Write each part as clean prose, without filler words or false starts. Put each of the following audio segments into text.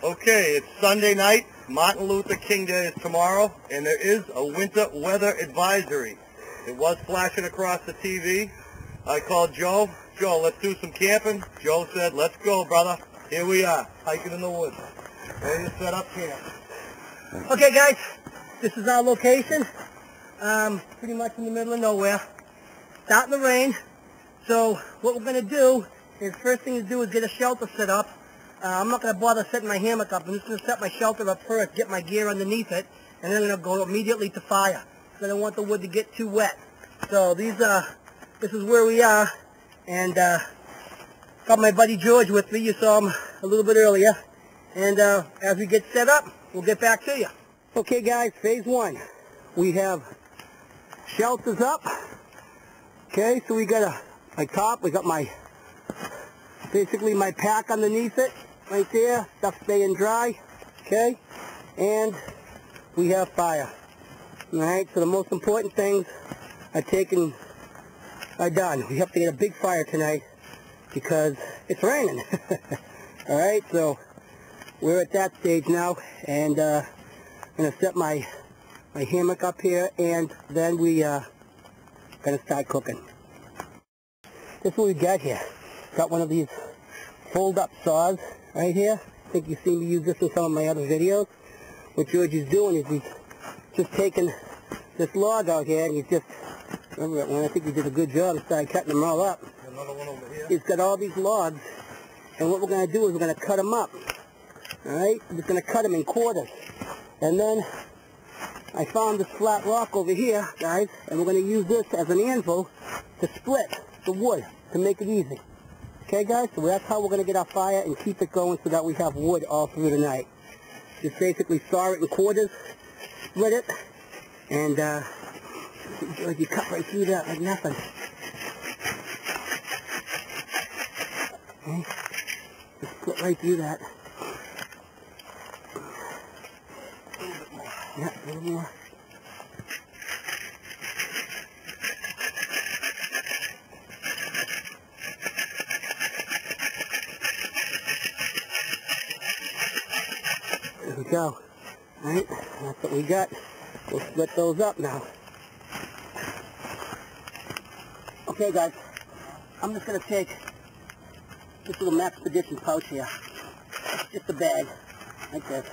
Okay, it's Sunday night. Martin Luther King Day is tomorrow, and there is a winter weather advisory. It was flashing across the TV. I called Joe. Joe, let's do some camping. Joe said, let's go, brother. Here we are, hiking in the woods. Ready to set up camp. Okay, guys, this is our location. Pretty much in the middle of nowhere. Starting to rain. So what we're going to do is, first thing to do is get a shelter set up. I'm not going to bother setting my hammock up. I'm just going to set my shelter up first, get my gear underneath it, and then I'm going to go immediately to fire. So I don't want the wood to get too wet. So this is where we are, and got my buddy George with me. You saw him a little bit earlier. And as we get set up, we'll get back to you. Okay, guys, phase one. We have shelters up. Okay, so we got my top. We got basically my pack underneath it. Right there, stuff staying dry, okay, and we have fire. Alright, so the most important things are done. We have to get a big fire tonight because it's raining. Alright, so we're at that stage now, and I'm going to set my hammock up here, and then we going to start cooking. This is what we got here. Got one of these fold-up saws right here. I think you've seen me use this in some of my other videos. What George is doing is he's just taking this log out here, and he's just, I think he did a good job and started cutting them all up. Another one over here. He's got all these logs, and what we're going to do is we're going to cut them up. Alright, we're just going to cut them in quarters. And then I found this flat rock over here, guys, and we're going to use this as an anvil to split the wood to make it easy. Okay, guys, so that's how we're going to get our fire and keep it going so that we have wood all through the night. Just basically saw it in quarters, split it, and you cut right through that like nothing. Okay, just split right through that. A little bit more. Yeah, a little more. There we go. Alright, that's what we got. We'll split those up now. Okay, guys, I'm just going to take this little Maffei pouch here. Just a bag, like this.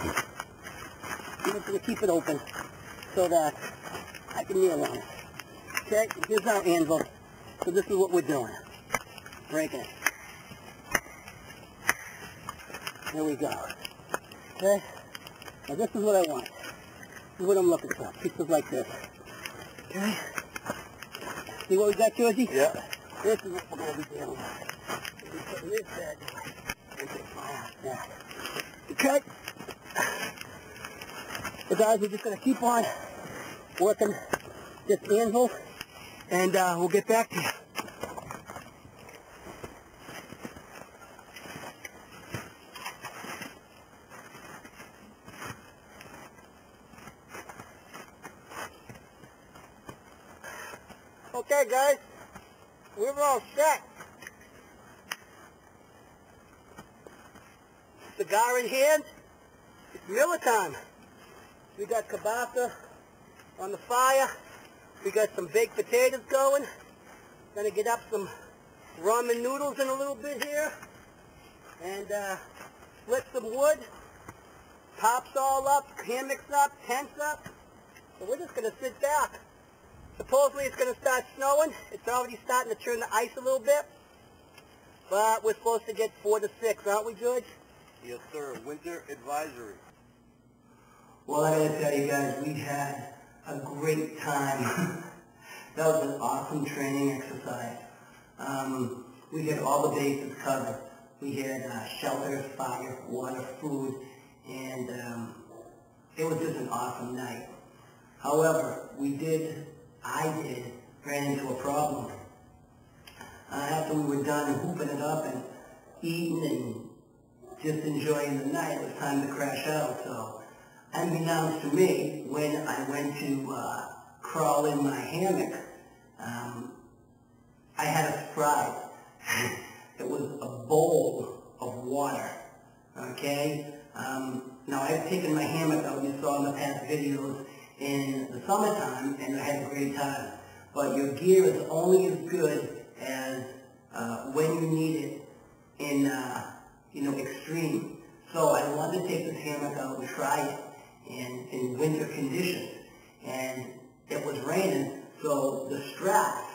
I'm just going to keep it open so that I can kneel on it. Okay, here's our anvil. So this is what we're doing. Breaking it. There we go. Okay, now this is what I want. This is what I'm looking for. Pieces like this. Okay. See what we got, Georgie? Yeah. This is what we're going to be doing. We're putting this bad into the fire. Yeah. Okay. So guys, we're just going to keep on working this anvil, and we'll get back to you. Okay, guys, we're all set. Cigar in hand. It's Miller time. We got kielbasa on the fire. We got some baked potatoes going. Gonna get up some ramen noodles in a little bit here, and split some wood. Tops all up, hammocks up, tents up. So we're just gonna sit back. Supposedly it's going to start snowing. It's already starting to turn to ice a little bit. But we're supposed to get 4 to 6, aren't we, George? Yes, sir. Winter advisory. Well, I gotta tell you guys, we had a great time. That was an awesome training exercise. We had all the bases covered. We had shelter, fire, water, food, and it was just an awesome night. However, I ran into a problem. After we were done hooping it up and eating and just enjoying the night, it was time to crash out. So, unbeknownst to me, when I went to crawl in my hammock, I had a surprise. It was a bowl of water okay? Now, I've taken my hammock out, you saw in the past videos, in the summertime, and I had a great time. But your gear is only as good as when you need it in, extreme. So I wanted to take this hammock out and try it in winter conditions. And it was raining, so the straps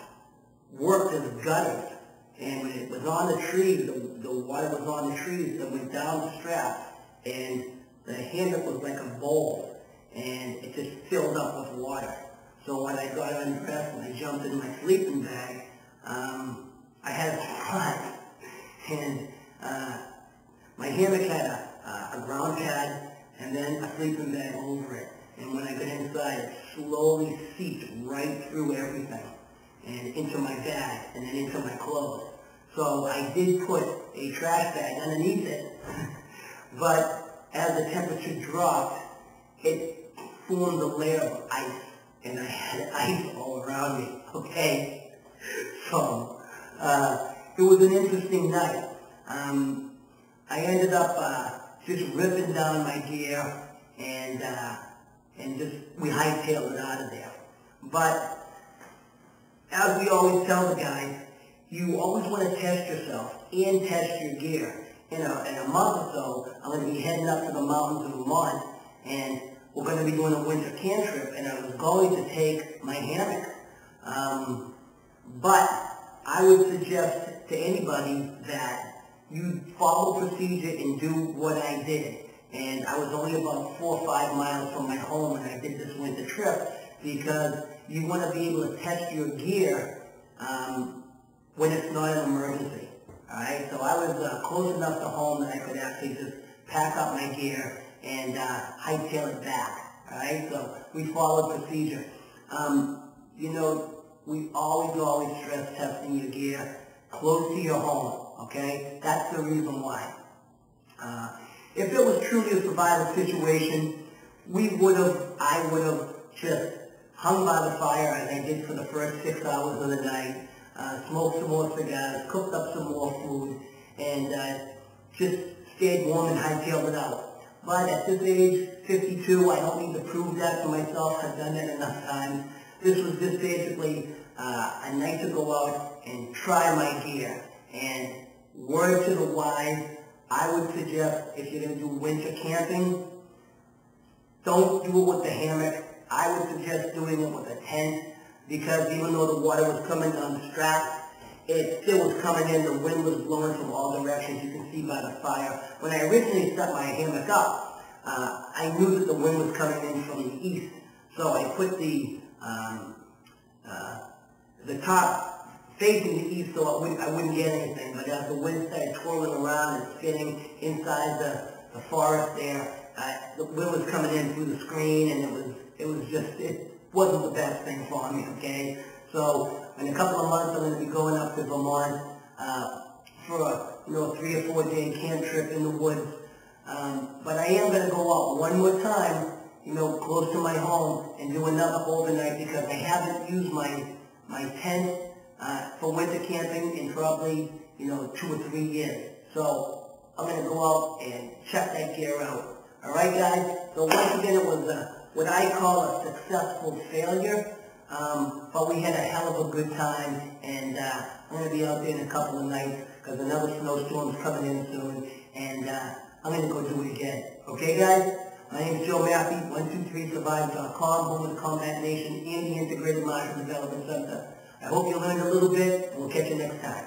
worked as gutters. And when it was on the trees, the water was on the trees, it went down the straps, and the hammock was like a bowl, and it just filled up with water. So when I got undressed and I jumped in my sleeping bag, I had a spot, and my hammock had a ground pad and then a sleeping bag over it. And when I got inside, it slowly seeped right through everything and into my bag and then into my clothes. So I did put a trash bag underneath it, but as the temperature dropped, it formed a layer of ice, and I had ice all around me, okay? So it was an interesting night. I ended up just ripping down my gear and just we hightailed it out of there. But as we always tell the guys, you always want to test yourself and test your gear. In a month or so, I'm going to be heading up to the mountains of Vermont, and we're going to be doing a winter camp trip, and I was going to take my hammock. But I would suggest to anybody that you follow procedure and do what I did. And I was only about 4 or 5 miles from my home when I did this winter trip, because you want to be able to test your gear when it's not an emergency. Alright, so I was close enough to home that I could actually just pack up my gear and hightail it back. Alright, so we followed procedure. We always stress testing your gear close to your home, okay? That's the reason why. If it was truly a survival situation, I would have just hung by the fire as I did for the first 6 hours of the night, smoked some more cigars, cooked up some more food, and just stayed warm and hightailed it out. But at this age, 52, I don't need to prove that to myself. I've done that enough times. This was just basically a night to go out and try my gear. And word to the wise, I would suggest if you're going to do winter camping, don't do it with the hammock. I would suggest doing it with a tent, because even though the water was coming down the straps, it still was coming in. The wind was blowing from all directions. You can see by the fire. When I originally set my hammock up, I knew that the wind was coming in from the east. So I put the top facing the east so I wouldn't get anything. But as the wind started twirling around and spinning inside the forest there, the wind was coming in through the screen, and it wasn't the best thing for me, okay? So in a couple of months, I'm going to be going up to Vermont for a 3 or 4 day camp trip in the woods. But I am going to go out one more time, close to my home, and do another overnight, because I haven't used my tent for winter camping in probably 2 or 3 years. So I'm going to go out and check that gear out. All right, guys? So once again, it was what I call a successful failure, but we had a hell of a good time, and I'm going to be out there in a couple of nights, because another snowstorm's coming in soon, and I'm going to go do it again. Okay, guys? My name is Joe Maffei, 123survive.com, home of the Combat Nation and the Integrated Martial Development Center. I hope you learned a little bit, and we'll catch you next time.